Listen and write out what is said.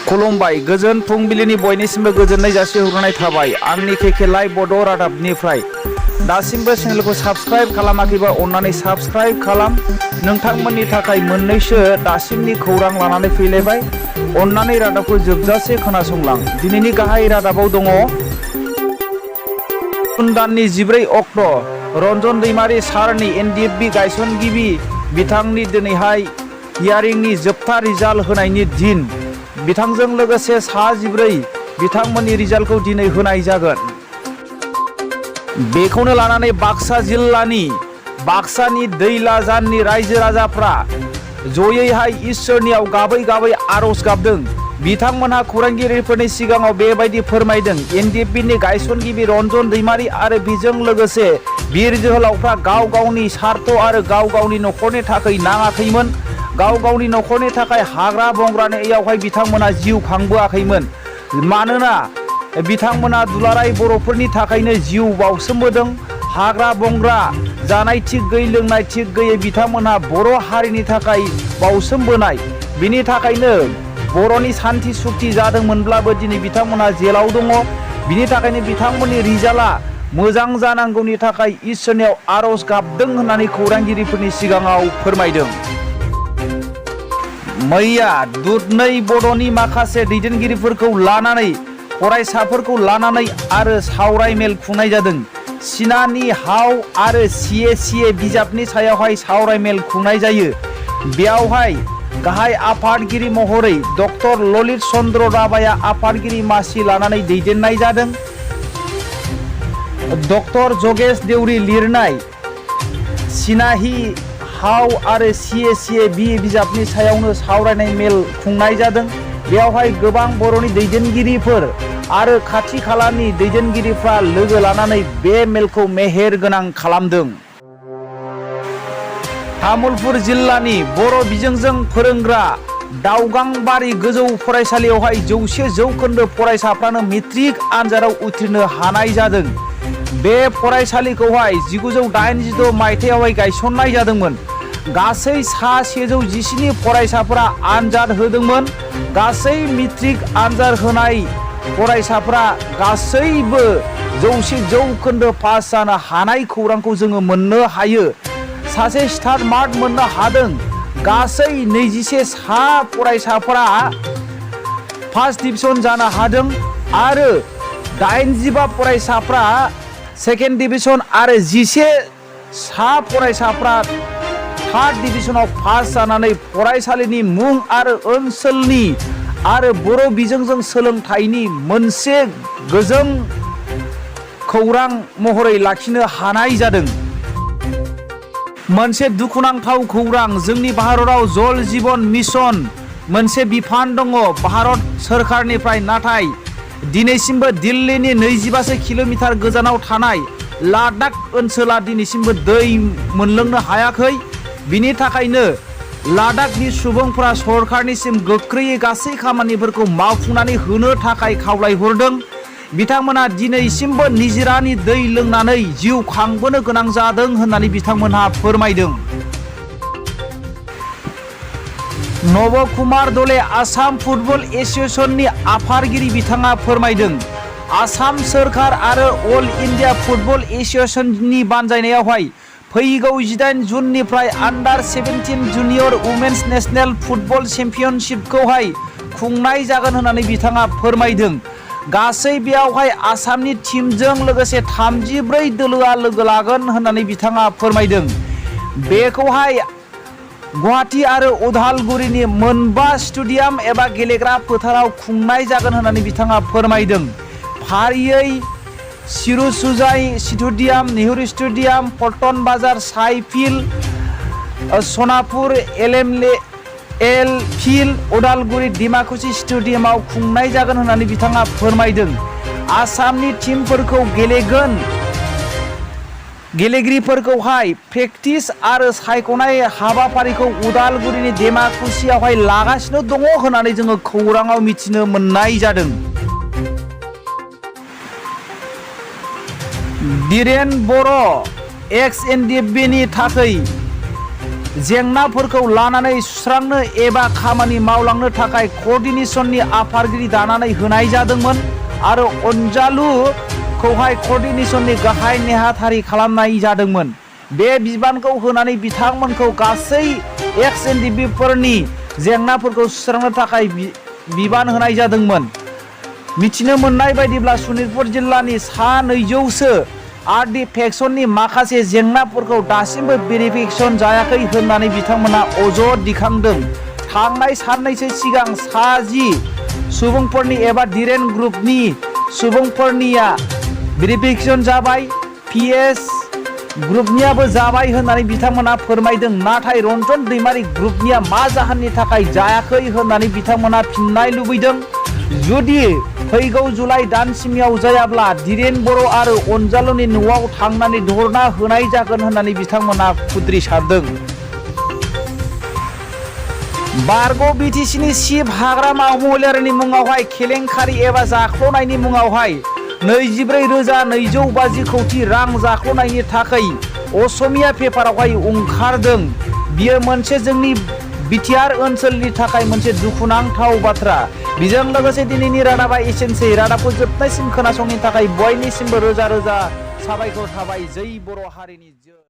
खुलुमबाय गोजोन फुंबिलिनि बयनिसिमबो गोजोननाय जासिहरनाय थाबाय आंनि केके लाइभ बड' रादाबनिफ्राय दासिमबो चेनेलखौ साबस्क्राइब खालामाखैबा अन्नानै साबस्क्राइब खालाम नोंथांमोननि थाखाय मोननैसो दासिमनि खौरां लानानै फैलायबाय अन्नानै रादाबखौ जोबजासे खोनासंलां दिनैनि गाहाय रादाबाव दङ जुन दाननि 14 अक्ट' रनजन दैमारि सारनि एनडिएफबि गायसनगिरि बिथांनि दिनैहाय हियारिंनि जोबथा रिजाल्ट होनायनि दिन बिथांजों लोगोसे सा 14 बिथांमोननि रिजाल्टखौ दिनै होनाय जागोन बेखौनो लानानै बाक्सा जिल्लानि बाक्सानि दैलाजाननि रायजो राजाफ्रा जयैहाय इसोरनियाव गाबै गाबै आरज गाबदों बिथांमोनहा खौरांगिरिफोरनि सिगाङाव बेबायदि फोरमायदों एनडिएफबिनि गायसनगिरि रनजन दैमारि आरो बेजों लोगोसे बिर जोहोलावफ्रा गाव गावनि स्वार्थ आरो गाव गावनि नखरनि थाखाय नाङाखैमोन गाव गावनि नखरनि थाखाय हाग्रा बंग्रानियावहाय बिथांमोना जिउ खांबोआखैमोन मानोना बिथांमोना दुलाराय बर'फोरनि थाखायनो जिउ बावसोमबोदों हाग्रा बंग्रा जानाय थिग गैयै लोंनाय थिग गैयै बिथांमोनहा बर' हारिनि थाखाय बावसोमबोनाय बिनि थाखायनो बर'नि सान्थि सुक्ति जादोंमोनब्लाबो दिनै बिथांमोनहा जेलाव दङ बिनि थाखायनो बिथांमोननि रिजाल्टआ मोजां जानांगौनि थाखाय इसोरनियाव आरज गाबदों होननानै खौरांगिरिफोरनि सिगाङाव फोरमायदों मैया दुधनै बड'नि माखासे दैदेनगिरिफोरखौ लानानै फरायसाफोरखौ लानानै आरो सावराय मेल खुंनाय जादों सिनानि हाव आरो सिए बिजाबनि सायावहाय सावराय मेल खुंनाय जायो बेयावहाय गाहाय आफादगिरि महरै डक्टर ललित चन्द्र राभाया आफादगिरि मासि लानानै दैदेननाय जादों डक्टर जगेश देउरि लिरनाय सिनाहि हाव आरो सिए बिजाबनि सायावनो सावरायनाय मेल खुंनाय जादों बेयावहाय गोबां बर'नि दैदेनगिरिफोर आरो खाथि खालानि दैदेनगिरिफ्रा लोगो लानानै बे मेलखौ मेहेर गोनां खालामदों तामुलपुर जिल्लानि बर' बिजोंजों फोरोंग्रा दावगांबारि गोजौ फरायसालियावहाय 100% फरायसाफ्रानो मेट्रिक आनजादाव उथ्रिनो हानाय जादों बे फरायसालिखौहाय 1986 मायथाइयावहाय गायसननाय जादोंमोन गासै सा 117 फरायसाफोरा आनजाद होदोंमोन गासै मेट्रिक आनजाद होनाय फरायसाफोरा गासैबो 100% पास जानो हानाय खौरांखौ जोङो मोननो हायो सासे स्टार मार्क मोननो हादों गासै 21 सा फरायसाफोरा फार्स्ट डिभिजन जानो हादों आरो 85 फरायसाफ्रा सेकेन्ड डिभिजन आरो 11 सा फरायसाफ्रा थार्ड डिभिजनाव पास जानानै फरायसालिनि मुं आरो ओनसोलनि आरो बर' बिजोंजों सोलोंथाइनि मोनसे गोजों खौरां महरै लाखिनो हानाय जादों मोनसे दुखुनांथाव खौरां जोंनि भारताव जल जीवन मिशन मोनसे बिफान दङ भारत सोरखारनिफ्राय नाथाय दिनैसिमबो दिल्लीनि 25 किल'मिटार गोजानाव थानाय लादाख ओनसोला दिनैसिमबो दै मोनलोंनो हायाखै बिनि थाखायनो लादाखनि सुबुंफोरा सरखारनिसिम गोख्रैयै गासै खामानिफोरखौ मावफुंनानै होनो थाखाय खावलायहरदों बिथांमोना दिनैसिमबो निजिरानि दै लोंनानै जिउ खांबोनो गोनां जादों होननानै बिथांमोनहा फोरमायदों नब कुमार दले आसाम फुटबल एसोसिएशननि आफादगिरि बिथाङा फोरमायदों आसाम सोरखार आरो अल इन्डिया फुटबल एसोसिएशननि बानजायनायावहाय फैगौ 18 जुननिफ्राय आन्डार 17 जुनियर वुमेन्स नेशनेल फुटबल चेम्पियनशिपखौहाय खुंनाय जागोन होननानै बिथाङा फोरमायदों गासै बेयावहाय आसामनि टीमजों लोगोसे 34 दोलोआ लोगो लागोन होननानै बिथाङा फोरमायदों बेखौहाय गुवाहाटी आरो उदालगुरिनि मोनबा स्टेडियाम एबा गेलेग्रा फोथाराव खुंनाय जागोन होननानै बिथाङा फोरमायदों फारियै सिरुसुजाय स्टेडियाम नेहरू स्टेडियाम पल्टन बाजार साइफिल्ड सनापुर एल फिल्ड उदालगुरि डिमाकुसि स्टेडियामाव खुंनाय जागोन होननानै बिथाङा फोरमायदों आसामनि टीमफोरखौ गेलेगिरिफोरखौहाय प्रेक्टिस आरो सायख'नाय हाबाफारिखौ उदालगुरिनि डिमाकुसियावहाय लागासिनो दङ होननानै जोङो खौराङाव मिथिनो मोननाय जादों बिरेन बर' एक्स एनडिएफबिनि थाखाय जेंनाफोरखौ लानानै सुस्रांनो एबा खामानि मावलांनो थाखाय क'र्डिनेसननि आफादगिरि दानानै होनाय जादोंमोन आरो अनजालुखौहाय क'र्डिनेसननि गाहाय नेहाथारि खालामनाय जादोंमोन। बे बिबानखौ होनानै बिथांमोनखौ गासै एक्स-एनडिपिफोरनि जेंनाफोरखौ सुस्रांनो थाखाय बिबान होनाय जादोंमोन। मिथिनो मोननाय बायदिब्ला सनितपुर जिल्लानि सा 200सो आर्टिफेक्सननि माखासे जेंनाफोरखौ दासिमबो भेरिफिकेसन जायाखै होननानै बिथांमोना अजद दिखांदों। थांनाय साननैसो सिगां 10 सुबुंफोरनि एबा डिरेन ग्रुपनि सुबुंफोरनिया भेरिफिकेसन जाबाय, पिएस ग्रुपनियाबो जाबाय होननानै बिथांमोना फोरमायदों। नाथाय रनजन दैमारि ग्रुपनिया मा जाहोननि थाखाय जायाखै होननानै बिथांमोना फिननाय लुबैदों। जुदि फैगौ जुलाइ दानसिमाव जायाब्ला धीरेन बर' आरो अनजालुनि न'आव थांनानै धरना होनाय जागोन होननानै बिथांमोना खुद्रिसारदों। बारग' बिटिसिनि चिफ हाग्रामा महिलारिनि मुङावहाय केलेंकारि एबा जाख्ल'नायनि मुङावहाय 24,250 कौटि रां जाख्ल'नायनि थाखाय असमिया पेपारावहाय ओंखारदों। बियो मोनसे जोंनि बिटिआर ओनसोलनि थाखाय मोनसे दुखुनांथाव बाथ्रा। बेजों लोगोसे दिनैनि रादाबा एसेनोसै। रादाबखौ जोबनायसिम खोनासंनायनि थाखाय बयनिसिमबो रोजा रोजा साबायखर थाबाय। जै बर' हारिनि